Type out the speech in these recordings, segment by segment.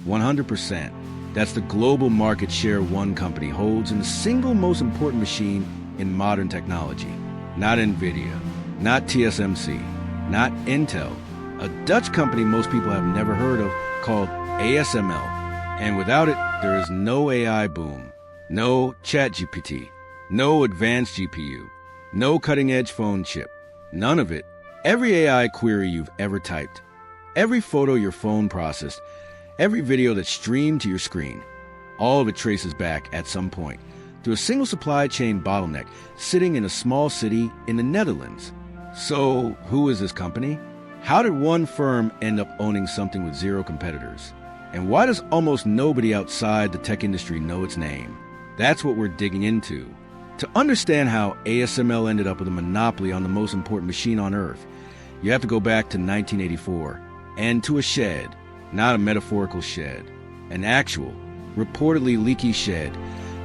100%. That's the global market share one company holds in the single most important machine in modern technology. Not Nvidia, not TSMC, not Intel. A Dutch company most people have never heard of called ASML. And without it, there is no AI boom, no ChatGPT, no advanced GPU, no cutting-edge phone chip, none of it. Every AI query you've ever typed, every photo your phone processed, every video that's streamed to your screen, all of it traces back at some point to a single supply chain bottleneck sitting in a small city in the Netherlands. So, who is this company? How did one firm end up owning something with zero competitors? And why does almost nobody outside the tech industry know its name? That's what we're digging into. To understand how ASML ended up with a monopoly on the most important machine on Earth, you have to go back to 1984 and to a shed, not a metaphorical shed, an actual, reportedly leaky shed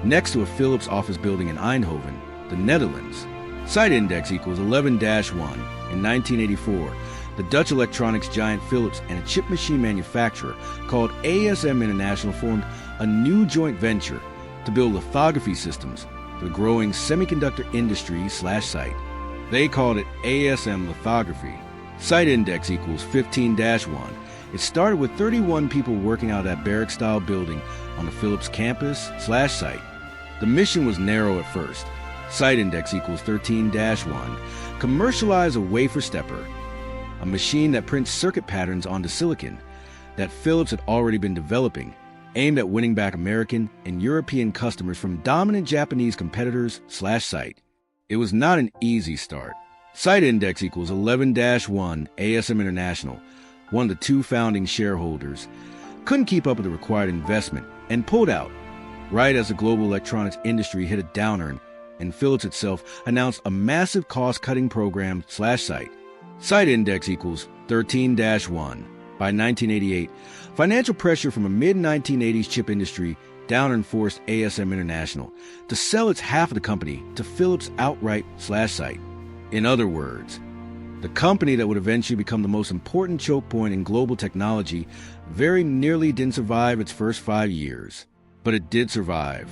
next to a Philips office building in Eindhoven, the Netherlands. Site index equals 11-1. In 1984, the Dutch electronics giant Philips and a chip machine manufacturer called ASM International formed a new joint venture to build lithography systems for the growing semiconductor industry/site. They called it ASM Lithography. Site index equals 15-1. It started with 31 people working out of that barrack-style building on the Philips campus/site. The mission was narrow at first. Site index equals 13-1. Commercialize a wafer stepper, a machine that prints circuit patterns onto silicon that Philips had already been developing, aimed at winning back American and European customers from dominant Japanese competitors/site. It was not an easy start. Site index equals 11-1. ASM International, one of the two founding shareholders, couldn't keep up with the required investment and pulled out right as the global electronics industry hit a downturn and Philips itself announced a massive cost-cutting program/site. Site index equals 13-1. By 1988, financial pressure from a mid-1980s chip industry downturn forced ASM International to sell its half of the company to Philips outright/site. In other words, the company that would eventually become the most important choke point in global technology very nearly didn't survive its first 5 years. But it did survive.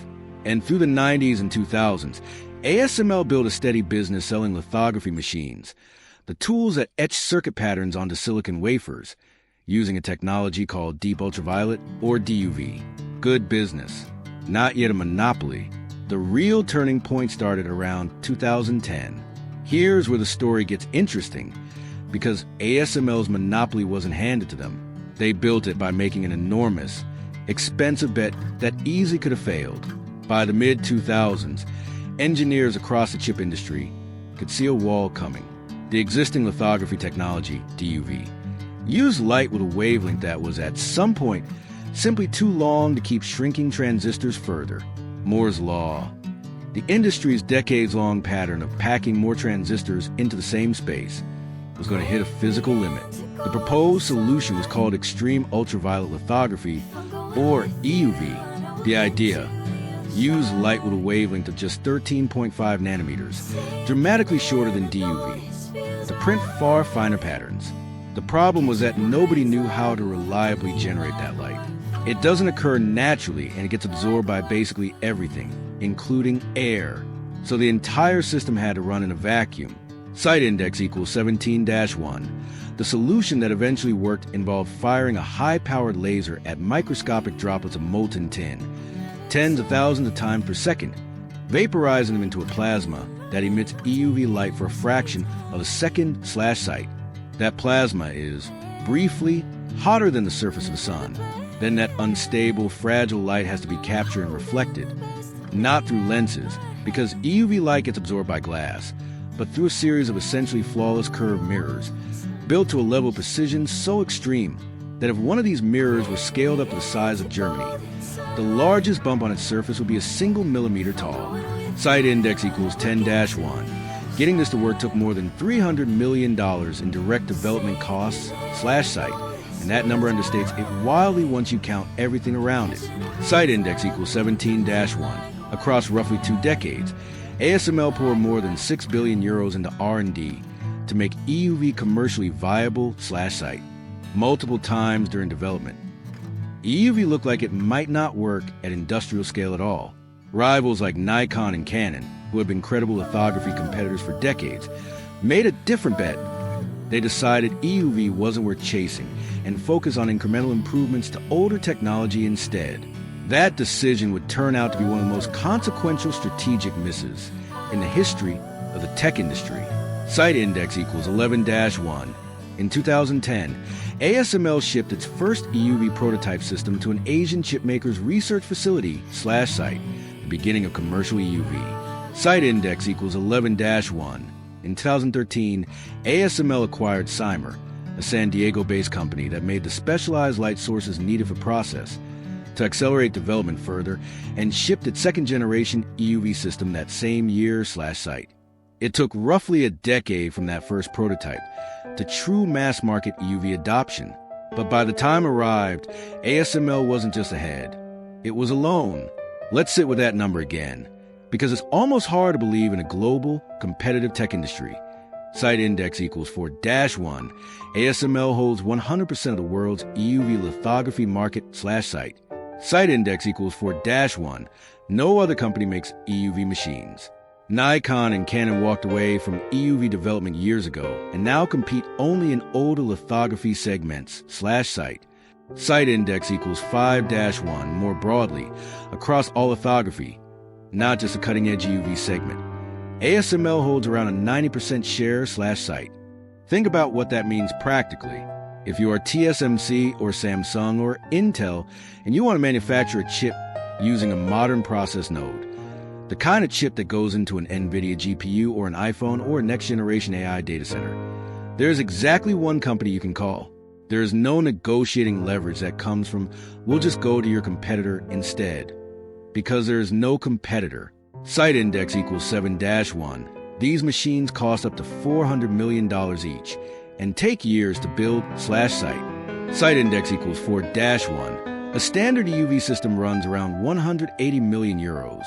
And through the 90s and 2000s, ASML built a steady business selling lithography machines, the tools that etch circuit patterns onto silicon wafers, using a technology called deep ultraviolet, or DUV. Good business. Not yet a monopoly. The real turning point started around 2010. Here's where the story gets interesting, because ASML's monopoly wasn't handed to them. They built it by making an enormous, expensive bet that easily could have failed. By the mid-2000s, engineers across the chip industry could see a wall coming. The existing lithography technology, DUV, used light with a wavelength that was at some point simply too long to keep shrinking transistors further. Moore's Law. The industry's decades-long pattern of packing more transistors into the same space was going to hit a physical limit. The proposed solution was called extreme ultraviolet lithography, or EUV. The idea: use light with a wavelength of just 13.5 nanometers, dramatically shorter than DUV, to print far finer patterns. The problem was that nobody knew how to reliably generate that light. It doesn't occur naturally, and it gets absorbed by basically everything, including air. So the entire system had to run in a vacuum. Site index equals 17-1. The solution that eventually worked involved firing a high-powered laser at microscopic droplets of molten tin, tens of thousands of times per second, vaporizing them into a plasma that emits EUV light for a fraction of a second/site. That plasma is, briefly, hotter than the surface of the sun. Then that unstable, fragile light has to be captured and reflected, not through lenses, because EUV light gets absorbed by glass, but through a series of essentially flawless curved mirrors, built to a level of precision so extreme that if one of these mirrors were scaled up to the size of Germany, the largest bump on its surface would be a single millimeter tall. Site index equals 10-1. Getting this to work took more than $300 million in direct development costs/site, and that number understates it wildly once you count everything around it. Site index equals 17-1. Across roughly 2 decades, ASML poured more than 6 billion euros into R&D to make EUV commercially viable/site, multiple times during development. EUV looked like it might not work at industrial scale at all. Rivals like Nikon and Canon, who had been credible lithography competitors for decades, made a different bet. They decided EUV wasn't worth chasing and focused on incremental improvements to older technology instead. That decision would turn out to be one of the most consequential strategic misses in the history of the tech industry. Site index equals 11-1. In 2010, ASML shipped its first EUV prototype system to an Asian chipmaker's research facility/site, the beginning of commercial EUV. Site index equals 11-1. In 2013, ASML acquired Cymer, a San Diego-based company that made the specialized light sources needed for process, to accelerate development further, and shipped its second-generation EUV system that same year/site. It took roughly a decade from that first prototype to true mass-market EUV adoption. But by the time arrived, ASML wasn't just ahead. It was alone. Let's sit with that number again, because it's almost hard to believe in a global, competitive tech industry. Site index equals 4-1. ASML holds 100% of the world's EUV lithography market/site. Site index equals 4-1. No other company makes EUV machines. Nikon and Canon walked away from EUV development years ago and now compete only in older lithography segments/site. Site index equals 5-1 more broadly across all lithography, not just a cutting-edge EUV segment. ASML holds around a 90% share/site. Think about what that means practically. If you are TSMC or Samsung or Intel and you want to manufacture a chip using a modern process node, the kind of chip that goes into an Nvidia GPU or an iPhone or a next-generation AI data center, there's exactly one company you can call. There is no negotiating leverage that comes from, we'll just go to your competitor instead. Because there is no competitor. Site index equals 7-1. These machines cost up to $400 million each and take years to build/site. Site index equals 4-1. A standard EUV system runs around 180 million euros.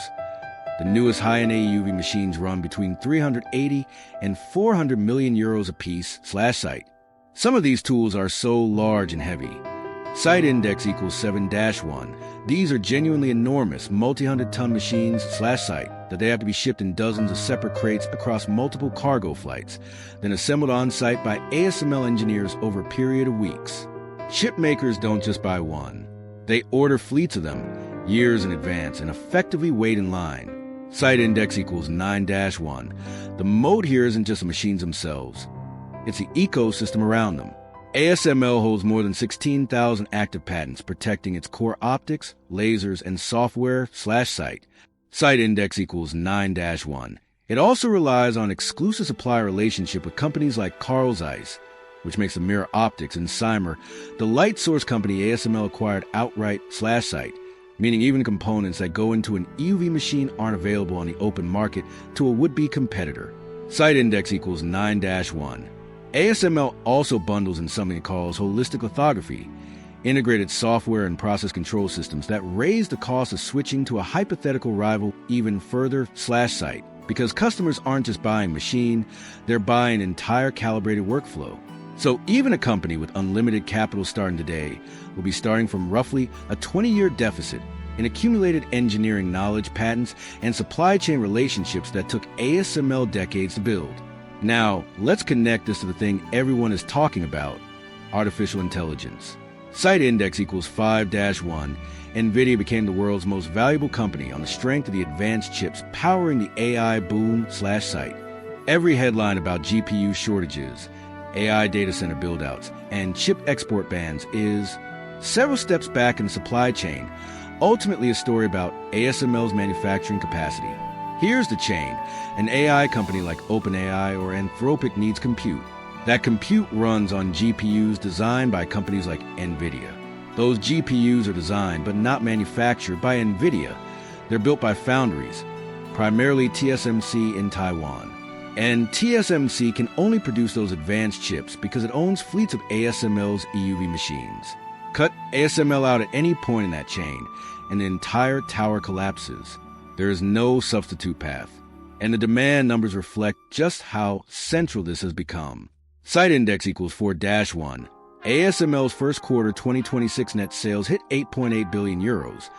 The newest high-end EUV machines run between 380 and 400 million euros apiece/site. Some of these tools are so large and heavy. Site index equals 7-1. These are genuinely enormous, multi-hundred-ton machines/site that they have to be shipped in dozens of separate crates across multiple cargo flights, then assembled on-site by ASML engineers over a period of weeks. Chip makers don't just buy one. They order fleets of them, years in advance, and effectively wait in line. Site index equals 9-1. The moat here isn't just the machines themselves. It's the ecosystem around them. ASML holds more than 16,000 active patents protecting its core optics, lasers, and software/site. Site index equals 9-1. It also relies on exclusive supplier relationship with companies like Carl Zeiss, which makes the mirror optics, and Cymer, the light source company ASML acquired outright/site, meaning even components that go into an EUV machine aren't available on the open market to a would-be competitor. Site index equals 9-1. ASML also bundles in something it calls holistic lithography, integrated software and process control systems that raise the cost of switching to a hypothetical rival even further/site, because customers aren't just buying machine, they're buying entire calibrated workflow. So even a company with unlimited capital starting today will be starting from roughly a 20-year deficit in accumulated engineering knowledge, patents, and supply chain relationships that took ASML decades to build. Now, let's connect this to the thing everyone is talking about, artificial intelligence. Site index equals 5-1. Nvidia became the world's most valuable company on the strength of the advanced chips powering the AI boom/site. Every headline about GPU shortages, AI data center buildouts, and chip export bans is several steps back in the supply chain, ultimately a story about ASML's manufacturing capacity. Here's the chain. An AI company like OpenAI or Anthropic needs compute. That compute runs on GPUs designed by companies like Nvidia. Those GPUs are designed but not manufactured by Nvidia. They're built by foundries, primarily TSMC in Taiwan. And TSMC can only produce those advanced chips because it owns fleets of ASML's EUV machines. Cut ASML out at any point in that chain, and the entire tower collapses. There is no substitute path, and the demand numbers reflect just how central this has become. Site index equals 4-1. ASML's first quarter 2026 net sales hit 8.8 billion euros,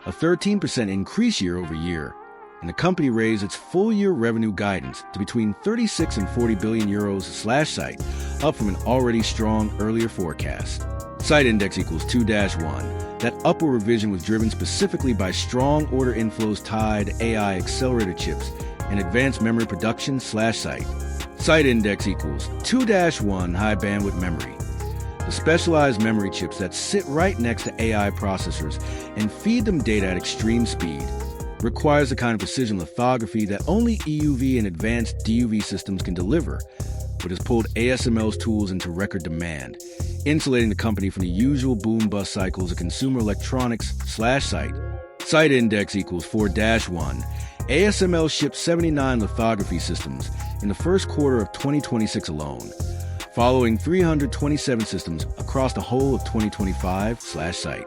a 13% increase year over year, and the company raised its full-year revenue guidance to between 36 and 40 billion euros /site, up from an already strong earlier forecast. Site index equals 2-1. That upward revision was driven specifically by strong order inflows tied to AI accelerator chips and advanced memory production /site. Site index equals 2-1 high bandwidth memory. The specialized memory chips that sit right next to AI processors and feed them data at extreme speed requires the kind of precision lithography that only EUV and advanced DUV systems can deliver, but has pulled ASML's tools into record demand, insulating the company from the usual boom-bust cycles of consumer electronics /site. Site index equals 4-1. ASML shipped 79 lithography systems in the first quarter of 2026 alone, following 327 systems across the whole of 2025 /site.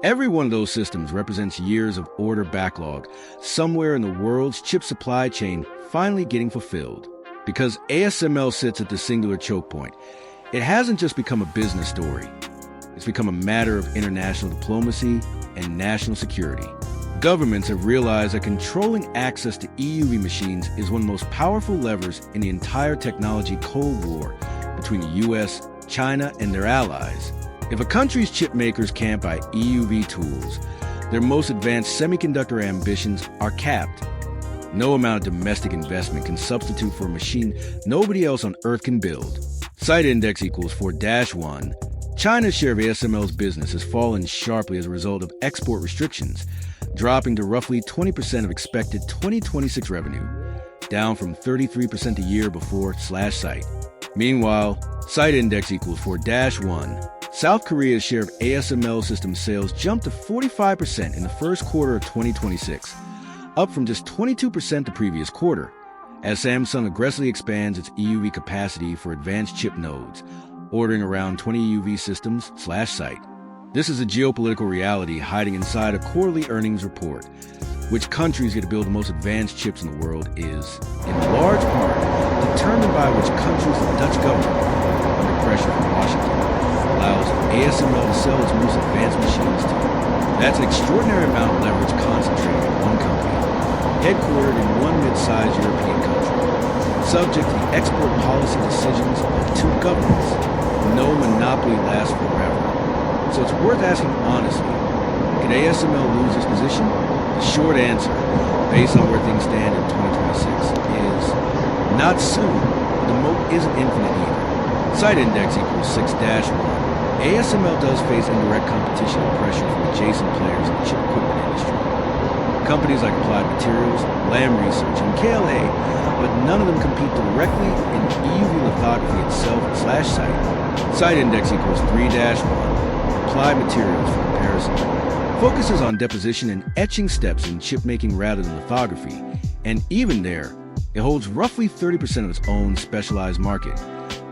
Every one of those systems represents years of order backlog somewhere in the world's chip supply chain finally getting fulfilled. Because ASML sits at the singular choke point, it hasn't just become a business story. It's become a matter of international diplomacy and national security. Governments have realized that controlling access to EUV machines is one of the most powerful levers in the entire technology Cold War between the US, China, and their allies. If a country's chip makers can't buy EUV tools, their most advanced semiconductor ambitions are capped. No amount of domestic investment can substitute for a machine nobody else on Earth can build. Site index equals 4-1. China's share of ASML's business has fallen sharply as a result of export restrictions, dropping to roughly 20% of expected 2026 revenue, down from 33% the year before /site. Meanwhile, site index equals 4-1. South Korea's share of ASML system sales jumped to 45% in the first quarter of 2026, up from just 22% the previous quarter, as Samsung aggressively expands its EUV capacity for advanced chip nodes, ordering around 20 EUV systems /site. This is a geopolitical reality hiding inside a quarterly earnings report. Which countries get to build the most advanced chips in the world is, in large part, determined by which countries the Dutch government, under pressure from Washington, allows ASML to sell its most advanced machines to. That's an extraordinary amount of leverage concentrated in one company, headquartered in one mid-sized European country, subject to the export policy decisions of two governments. No monopoly lasts forever. So it's worth asking honestly, can ASML lose its position? The short answer, based on where things stand in 2026, is not soon, but the moat isn't infinite either. Site index equals 6-1. ASML does face indirect competition and pressure from adjacent players in the chip equipment industry. Companies like Applied Materials, Lam Research, and KLA, but none of them compete directly in EUV lithography itself /site. Site index equals 3-1. Applied Materials, for comparison, focuses on deposition and etching steps in chip making rather than lithography, and even there, it holds roughly 30% of its own specialized market,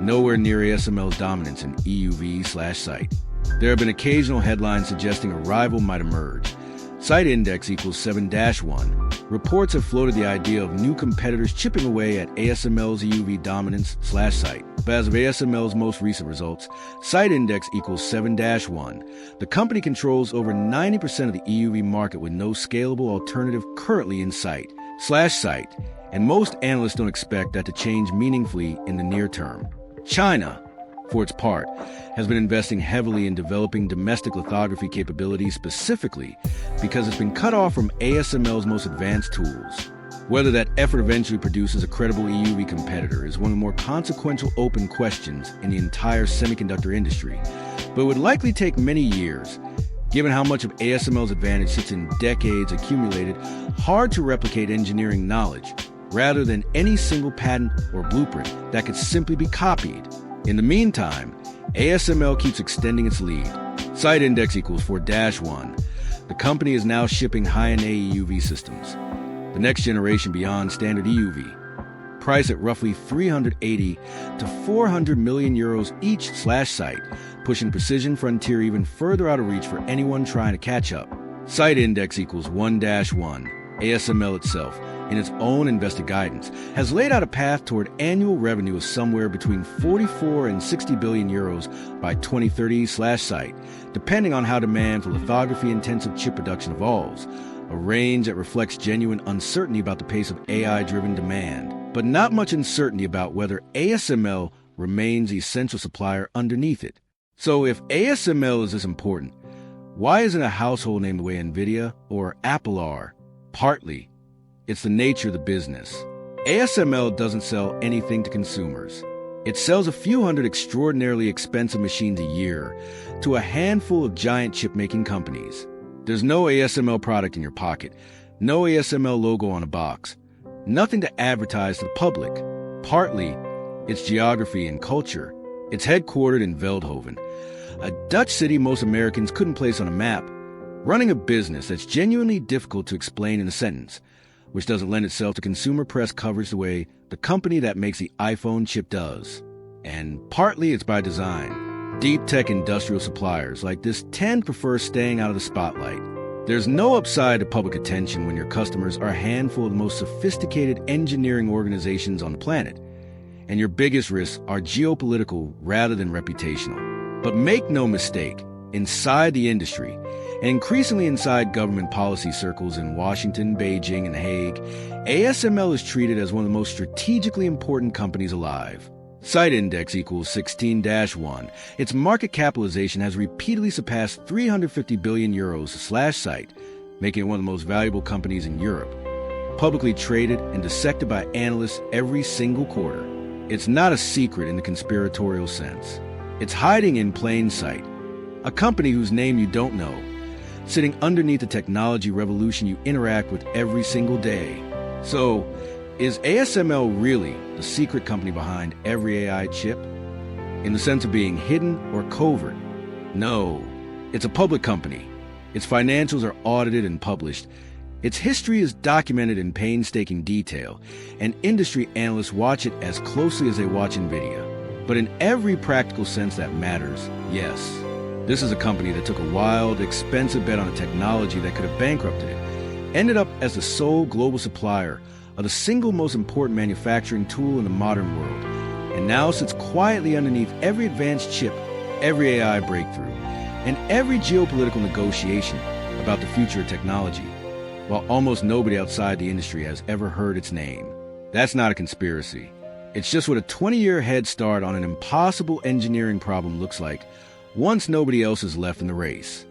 nowhere near ASML's dominance in EUV /site. There have been occasional headlines suggesting a rival might emerge. Site index equals 7-1. Reports have floated the idea of new competitors chipping away at ASML's EUV dominance /site. But as of ASML's most recent results, site index equals 7-1. The company controls over 90% of the EUV market with no scalable alternative currently in sight /site, and most analysts don't expect that to change meaningfully in the near term. China, for its part, has been investing heavily in developing domestic lithography capabilities specifically because it's been cut off from ASML's most advanced tools. Whether that effort eventually produces a credible EUV competitor is one of the more consequential open questions in the entire semiconductor industry, but it would likely take many years, given how much of ASML's advantage sits in decades accumulated, hard-to-replicate engineering knowledge, rather than any single patent or blueprint that could simply be copied. In the meantime, ASML keeps extending its lead. Site index equals 4-1. The company is now shipping high-NA EUV systems, the next generation beyond standard EUV, priced at roughly 380 to 400 million euros each /site, pushing precision frontier even further out of reach for anyone trying to catch up. Site index equals 1-1. ASML itself in its own investor guidance, has laid out a path toward annual revenue of somewhere between 44 and 60 billion euros by 2030/site, depending on how demand for lithography-intensive chip production evolves, a range that reflects genuine uncertainty about the pace of AI-driven demand, but not much uncertainty about whether ASML remains the essential supplier underneath it. So if ASML is this important, why isn't a household name the way Nvidia or Apple are? Partly, it's the nature of the business. ASML doesn't sell anything to consumers. It sells a few hundred extraordinarily expensive machines a year to a handful of giant chip-making companies. There's no ASML product in your pocket, no ASML logo on a box, nothing to advertise to the public. Partly, it's geography and culture. It's headquartered in Eindhoven, a Dutch city most Americans couldn't place on a map, running a business that's genuinely difficult to explain in a sentence, which doesn't lend itself to consumer press coverage the way the company that makes the iPhone chip does. And partly it's by design. Deep tech industrial suppliers like this tend to prefer staying out of the spotlight. There's no upside to public attention when your customers are a handful of the most sophisticated engineering organizations on the planet, and your biggest risks are geopolitical rather than reputational. But make no mistake, inside the industry, and increasingly inside government policy circles in Washington, Beijing, and The Hague, ASML is treated as one of the most strategically important companies alive. Site index equals 16-1. Its market capitalization has repeatedly surpassed 350 billion euros/site, making it one of the most valuable companies in Europe. Publicly traded and dissected by analysts every single quarter. It's not a secret in the conspiratorial sense. It's hiding in plain sight. A company whose name you don't know, sitting underneath the technology revolution you interact with every single day. So, is ASML really the secret company behind every AI chip? In the sense of being hidden or covert? No, it's a public company. Its financials are audited and published. Its history is documented in painstaking detail, and industry analysts watch it as closely as they watch Nvidia. But in every practical sense that matters, yes, this is a company that took a wild, expensive bet on a technology that could have bankrupted it, ended up as the sole global supplier of the single most important manufacturing tool in the modern world, and now sits quietly underneath every advanced chip, every AI breakthrough, and every geopolitical negotiation about the future of technology, while almost nobody outside the industry has ever heard its name. That's not a conspiracy. It's just what a 20-year head start on an impossible engineering problem looks like once nobody else is left in the race.